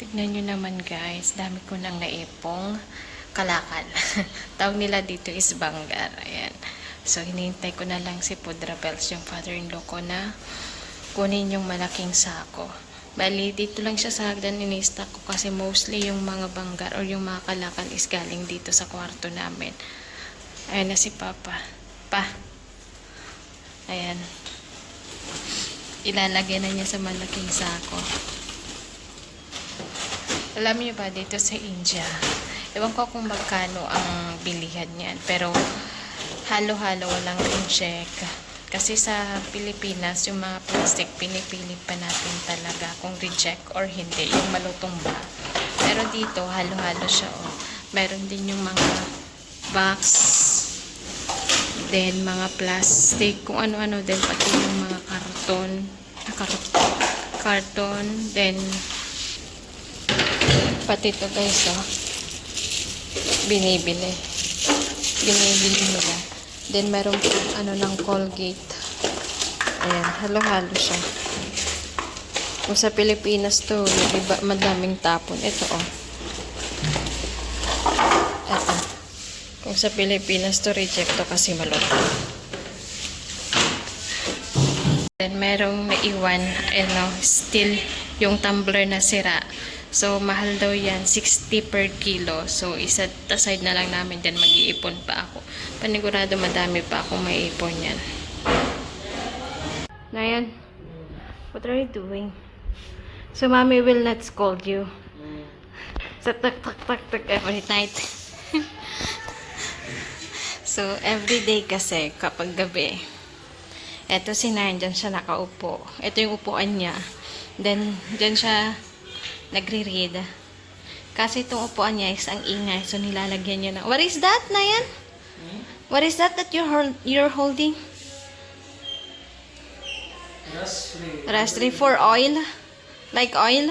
Tignan nyo naman guys, dami ko nang naipong kalakal. Tawag nila dito is banggar. Ayan. So, hinihintay ko na lang si Pudrabels, yung father-in-law ko, na kunin yung malaking sako. Bali, dito lang siya sa hagdan, ini-stock ko kasi mostly yung mga banggar or yung mga kalakal is galing dito sa kwarto namin. Ayan na si Papa. Pa. Ayan. Ilalagay na niya sa malaking sako. Alam niyo ba, dito sa India, ewan ko kung magkano ang bilihan niyan, pero halo-halo, walang reject. Kasi sa Pilipinas, yung mga plastic, pinipili pa natin talaga kung reject or hindi, yung malutong ba. Pero dito, halo-halo siya. Oh. Meron din yung mga box, then mga plastic, kung ano-ano din, pati yung mga karton, then pati to guys, oh, binibili nila. Then meron po ng Colgate. Ayan, halo-halo siya. Kung sa Pilipinas to, iba, madaming tapon. Ito, oh, eto. Kung sa Pilipinas to, reject to kasi malutong. Then merong naiwan, still yung tumbler na sira. So, mahal daw yan, 60 per kilo. So, isa aside na lang namin dyan, mag-iipon pa ako. Panigurado madami pa akong maiipon yan. Nayan, what are you doing? So, Mommy will not scold you. So, tak every night. So, every day kasi, kapag gabi, eto si Nayan, dyan siya nakaupo. Ito yung upuan niya. Then, dyan siya nagre-read. Kasi itong upuan niya is ang ingay. So, nilalagyan niya na. What is that, Nayan? What is that you're holding? Raspberry for oil? Like oil?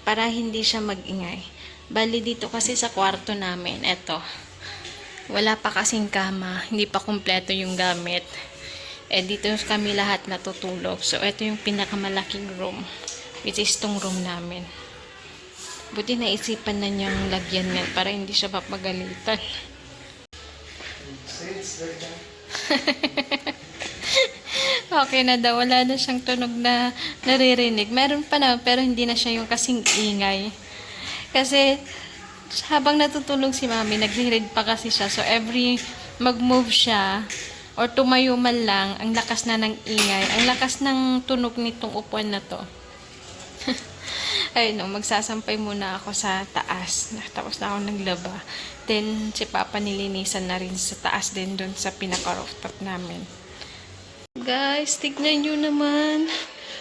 Para hindi siya mag-ingay. Bali dito kasi sa kwarto namin. Eto. Wala pa kasing kama. Hindi pa kumpleto yung gamit. Dito kami lahat natutulog. So, ito yung pinakamalaking room. Which is tong room namin. Buti naisipan na niyang lagyan yan para hindi siya papagalitan. Okay na daw. Wala na siyang tunog na naririnig. Meron pa na, pero hindi na siya yung kasing ingay. Kasi, habang natutulog si Mami, nagre-read pa kasi siya. So, every mag-move siya, or tumayo man lang, ang lakas na ng ingay. Ang lakas ng tunog nitong upuan na to. Ayun, magsasampay muna ako sa taas. Tapos na ako naglaba. Then, si Papa nilinisan na rin sa taas din doon sa pinaka-rooftop namin. Guys, tignan nyo naman.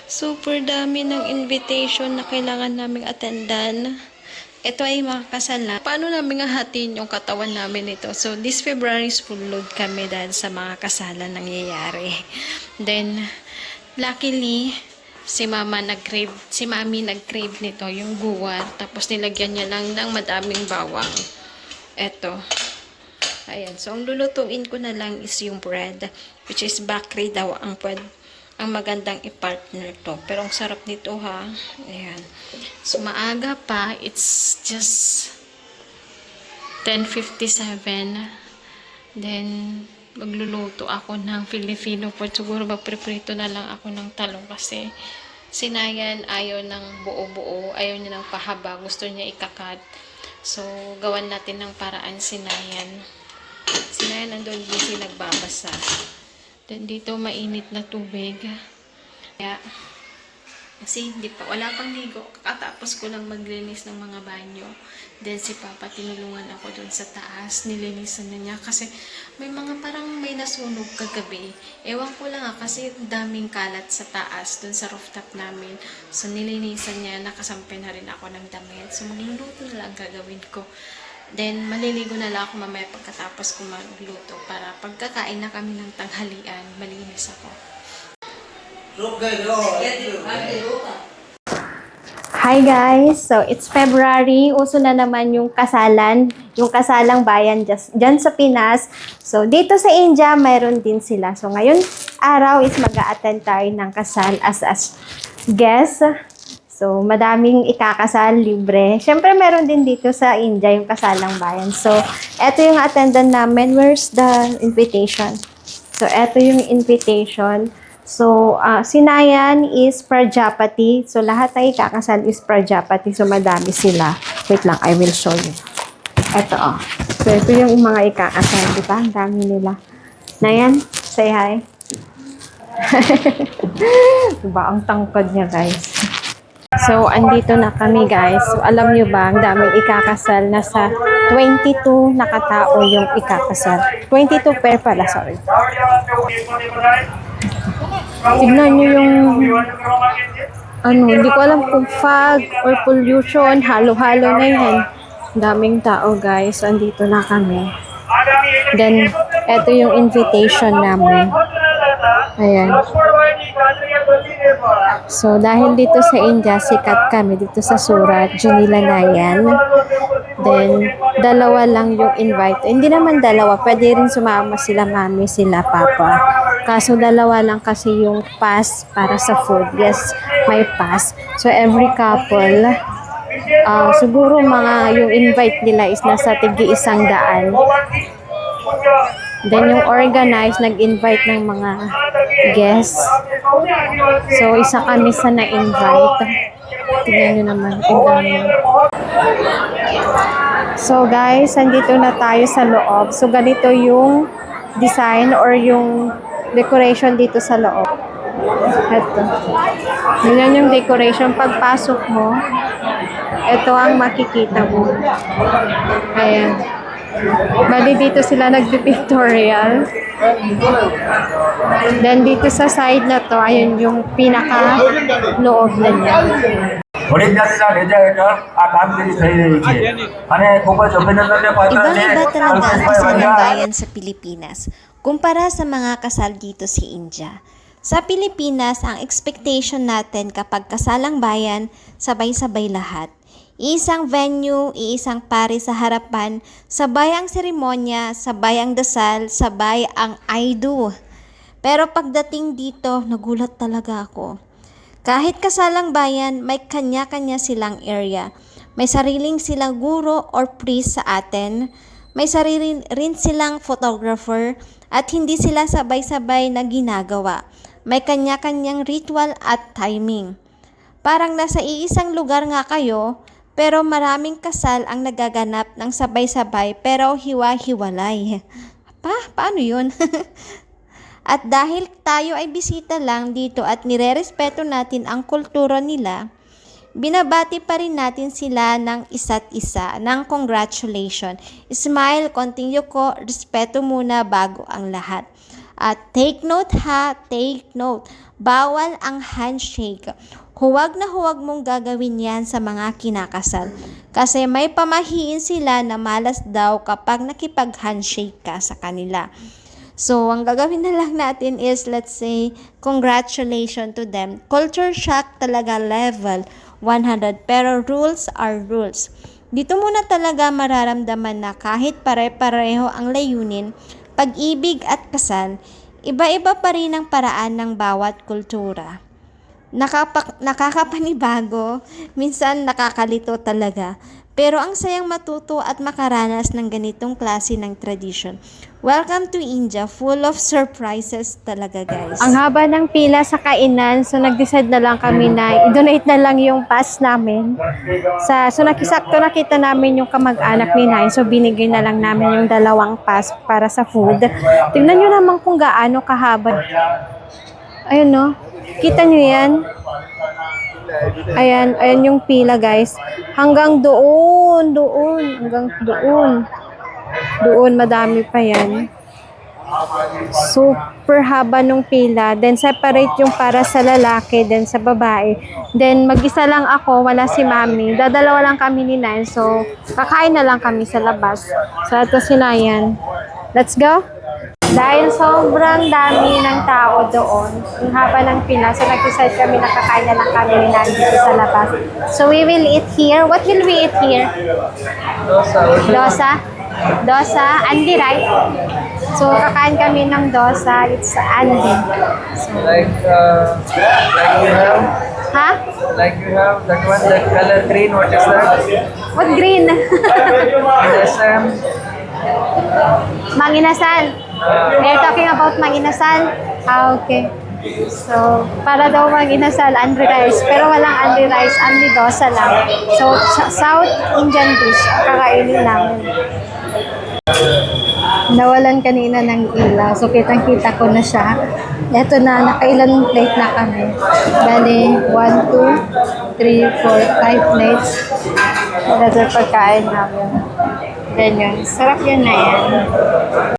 Super dami ng invitation na kailangan naming attendan. Ito ay mga kasal na. Paano namin hahatiin yung katawan namin ito? So, this February is full load kami dahil sa mga kasalan nangyayari. Then, luckily, si Mami nag-crave nito, yung guwar. Tapos nilagyan niya lang ng madaming bawang. Eto. Ayan. So, ang lulutuin ko na lang is yung bread. Which is bakri daw ang magandang i-partner to. Pero ang sarap nito ha. Ayan. So, maaga pa. It's just 10:57. Then, magluluto ako ng Filipino food. Siguro magpreprito na lang ako ng talong kasi si Nayan ayaw ng buo-buo. Ayaw niya ng pahaba. Gusto niya ikakat. So, gawan natin ng paraan si Nayan. Si Nayan nandun busy nagbabasa. Then, dito mainit na tubig. Kaya, kasi wala pang ligo. Kakatapos ko lang maglinis ng mga banyo. Then, si Papa tinulungan ako dun sa taas. Nilinisan na niya. Kasi, may nasunog kagabi. Ewan ko lang kasi daming kalat sa taas, dun sa rooftop namin. So, nilinisan niya. Nakasampay na rin ako ng damit. So, magluluto na lang gagawin ko. Then, maliligo na lang ako mamaya pagkatapos ko magluto para pagkakain na kami ng tanghalian, malinis ako. Hi guys! So, it's February. Uso na naman yung kasalang bayan dyan sa Pinas. So, dito sa India, mayroon din sila. So, ngayon araw is mag-a-attend tayo ng kasal as guest. So, madaming ikakasal, libre. Siyempre, meron din dito sa India yung kasalang bayan. So, eto yung attendant namin. Where's the invitation? So, eto yung invitation. So, si Nayan is Prajapati. So, lahat ng ikakasal is Prajapati. So, madami sila. Wait lang, I will show you. Eto, oh. So, ito yung mga ikakasal. Diba? Ang dami nila. Nayan, say hi. Diba? Ang tangkad niya, guys. So, andito na kami, guys. So, alam nyo ba, ang daming ikakasal. Nasa 22 na katao yung ikakasal. 22 pair pala, sorry. Tignan nyo yung, hindi ko alam kung fog or pollution. Halo-halo na yan. Daming tao, guys. So, andito na kami. Then, eto yung invitation namin. Ayan. So, dahil dito sa India, sikat kami dito sa Surat, Junila Nayan. Then, dalawa lang yung invite. Hindi naman dalawa. Pwede rin sumama sila mami, sila papa. Kaso dalawa lang kasi yung pass para sa food. Yes, may pass. So, every couple, siguro yung invite nila is nasa tig-100. Then, yung organize, nag-invite ng mga guests. So, isa kami sa na-invite. Tingnan nyo naman. So, guys, nandito na tayo sa loob. So, ganito yung design or yung decoration dito sa loob. Ito. Yan yung decoration. Pagpasok mo, ito ang makikita mo. Ayan. Bali dito sila nagpi-pictorial. Then dito sa side na to, ayun yung pinaka loob na niya. Ibang-iba talaga ang kasalang bayan sa Pilipinas kumpara sa mga kasal dito sa India. Sa Pilipinas, ang expectation natin kapag kasalang bayan, sabay-sabay lahat. Iisang venue, iisang pari sa harapan, sabay ang seremonya, sabay ang dasal, sabay ang I do. Pero pagdating dito, nagulat talaga ako. Kahit kasalang bayan, may kanya-kanya silang area. May sariling silang guro or priest sa atin. May sarili rin silang photographer at hindi sila sabay-sabay na ginagawa. May kanya-kanyang ritual at timing. Parang nasa iisang lugar nga kayo, pero maraming kasal ang nagaganap ng sabay-sabay pero hiwa-hiwalay. Paano yun? At dahil tayo ay bisita lang dito at nirerespeto natin ang kultura nila, binabati pa rin natin sila ng isa't isa ng congratulations. Smile, continue ko, respeto muna bago ang lahat. At take note ha, take note. Bawal ang handshake. Huwag na huwag mong gagawin yan sa mga kinakasal. Kasi may pamahiin sila na malas daw kapag nakipag-handshake ka sa kanila. So, ang gagawin na lang natin is, let's say, congratulations to them. Culture shock talaga level 100. Pero rules are rules. Dito muna talaga mararamdaman na kahit pare-pareho ang layunin, pag-ibig at kasal, iba-iba pa rin ang paraan ng bawat kultura. Nakakapanibago, minsan nakakalito talaga. Pero ang sayang matuto at makaranas ng ganitong klase ng tradition. Welcome to India, full of surprises talaga, guys. Ang haba ng pila sa kainan, so nag-decide na lang kami na i-donate na lang yung pass namin. So nakisakto nakita namin yung kamag-anak ni Nay, so binigay na lang namin yung 2 pass para sa food. Tingnan nyo naman kung gaano kahaba. Ayun no, kita nyo yan? Ayan yung pila, guys. Hanggang doon, hanggang doon. Doon, madami pa yan. Super haba nung pila. Then, separate yung para sa lalaki, then sa babae. Then, mag-isa lang ako, wala si mami. Dadalawa lang kami ni Nan. So, kakain na lang kami sa labas. So, ito si Nayan. Let's go! Dahil sobrang dami ng tao doon, ang haba ng pila, so nag-decide kami na kakain na lang kami ni Nan dito sa labas. So, we will eat here. What will we eat here? Dosa? Dosa? Andy, right? So, kakain kami ng dosa. It's Andy. So, Like we have Ha? Like you have that one, that color green, what is that? What green? SM. Manginasal. They're talking about manginasal. Ah, okay. So, para daw manginasal, unli rice. Pero walang unli rice, unli dosa lang. So, South Indian dish, kakainin namin. Nawalan kanina ng ilaw. So, kitang-kita ko na siya. Eto na, nakailan plate na kami. Bali, 1, 2, 3, 4, 5 plates. Ito pagkain namin. Ganyan. Sarap yun na yan.